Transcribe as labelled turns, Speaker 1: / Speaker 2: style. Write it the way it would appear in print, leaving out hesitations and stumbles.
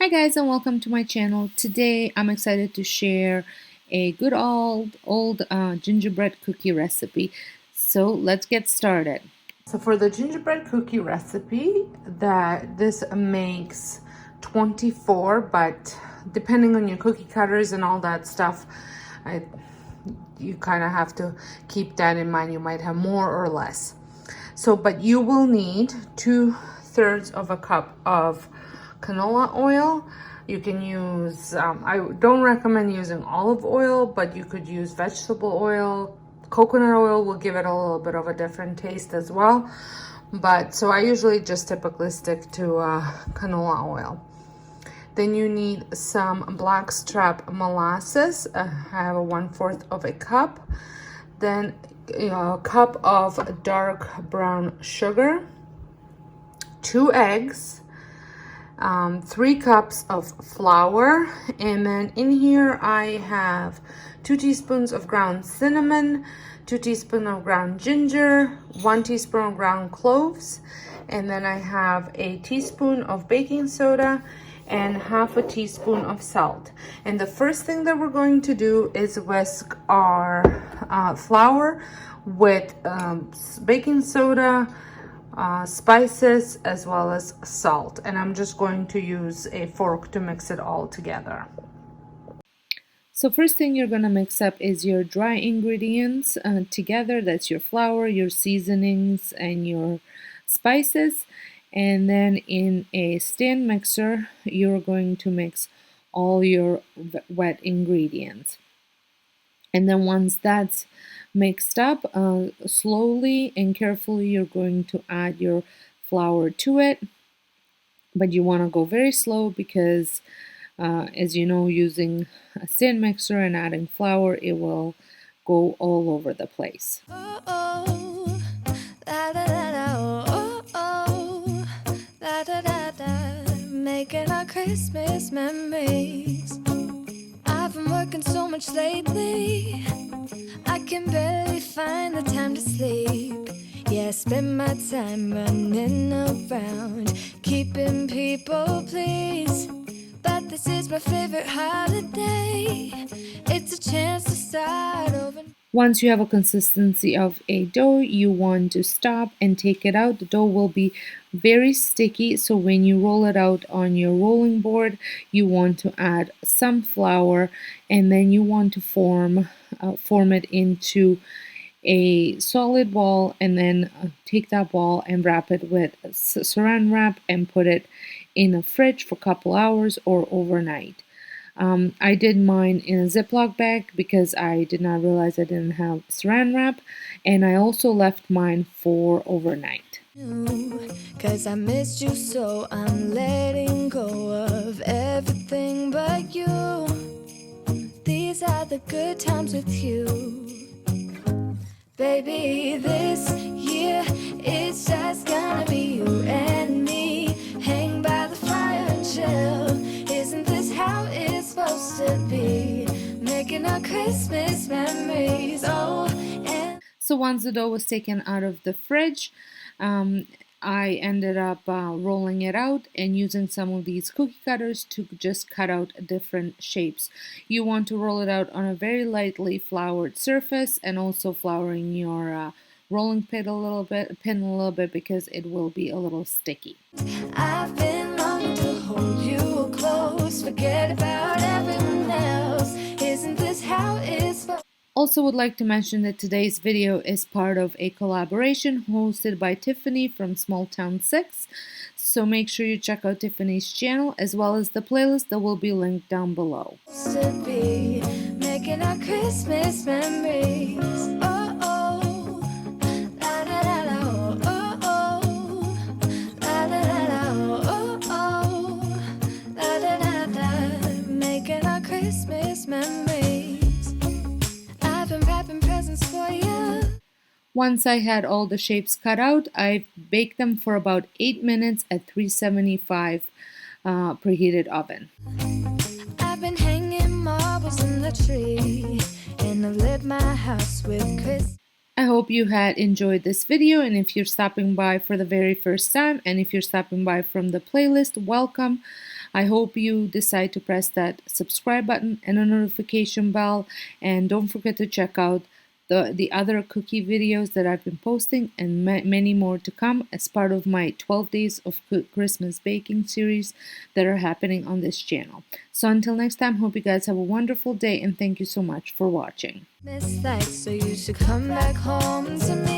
Speaker 1: Hi guys and welcome to my channel. Today I'm excited to share a good old gingerbread cookie recipe. So let's get started. So for the gingerbread cookie recipe, this makes 24, but depending on your cookie cutters and all that stuff, you kind of have to keep that in mind. You might have more or less. So, but you will need 2/3 of a cup of canola oil. You can use, I don't recommend using olive oil, but you could use vegetable oil. Coconut oil will give it a little bit of a different taste as well. But so I usually just typically stick to canola oil. Then you need some blackstrap molasses. I have a 1/4 of a cup. Then a cup of dark brown sugar, 2 eggs, 3 cups of flour, and then in here I have 2 teaspoons of ground cinnamon, 2 teaspoons of ground ginger, 1 teaspoon of ground cloves, and then I have a teaspoon of baking soda and 1/2 teaspoon of salt. And the first thing that we're going to do is whisk our flour with baking soda, spices, as well as salt. And I'm just going to use a fork to mix it all together. So first thing you're going to mix up is your dry ingredients together. That's your flour, your seasonings, and your spices. And then in a stand mixer, you're going to mix all your wet ingredients. And then once that's mixed up, slowly and carefully you're going to add your flour to it. But you want to go very slow because as you know, using a stand mixer and adding flour, it will go all over the place. Making our Christmas memories. I've been working so much lately, I can barely find the time to sleep. Yeah, I spend my time running around, keeping people pleased. But this is my favorite holiday. It's a chance to start over. Once you have a consistency of a dough, you want to stop and take it out. The dough will be very sticky, so when you roll it out on your rolling board, you want to add some flour, and then you want to form it into a solid ball, and then take that ball and wrap it with saran wrap and put it in the fridge for a couple hours or overnight. I did mine in a Ziploc bag because I did not realize I didn't have saran wrap, and I also left mine for overnight. Cause I missed you, so I'm letting go of everything but you. These are the good times with you. Baby, this year it's just gonna be you and me. Hang by the fire and chill. Isn't this how it's supposed to be? Making our Christmas memories. Oh, and so once the dough was taken out of the fridge, I ended up rolling it out and using some of these cookie cutters to just cut out different shapes. You want to roll it out on a very lightly floured surface, and also flouring your rolling pin a little bit because it will be a little sticky. I've been longing to hold you close, forget about everyone else. Isn't this how it's supposed? Also would like to mention that today's video is part of a collaboration hosted by Tiffany from Small Town 6. So make sure you check out Tiffany's channel as well as the playlist that will be linked down below. Making our Christmas memories. Oh, oh. La, la, la, la, oh, oh. La, la, la, la, oh, oh. La, la, la, la. Making our Christmas memories. Wrapping presents for you. Once I had all the shapes cut out, I baked them for about 8 minutes at 375 preheated oven. I've been hanging marbles in the tree, and I've lit my house with Christmas. I hope you had enjoyed this video, and if you're stopping by for the very first time, and if you're stopping by from the playlist, welcome. I hope you decide to press that subscribe button and a notification bell, and don't forget to check out the other cookie videos that I've been posting, and many more to come as part of my 12 days of Christmas baking series that are happening on this channel. So until next time, hope you guys have a wonderful day, and thank you so much for watching.
Speaker 2: Miss that, so you should come back home to me.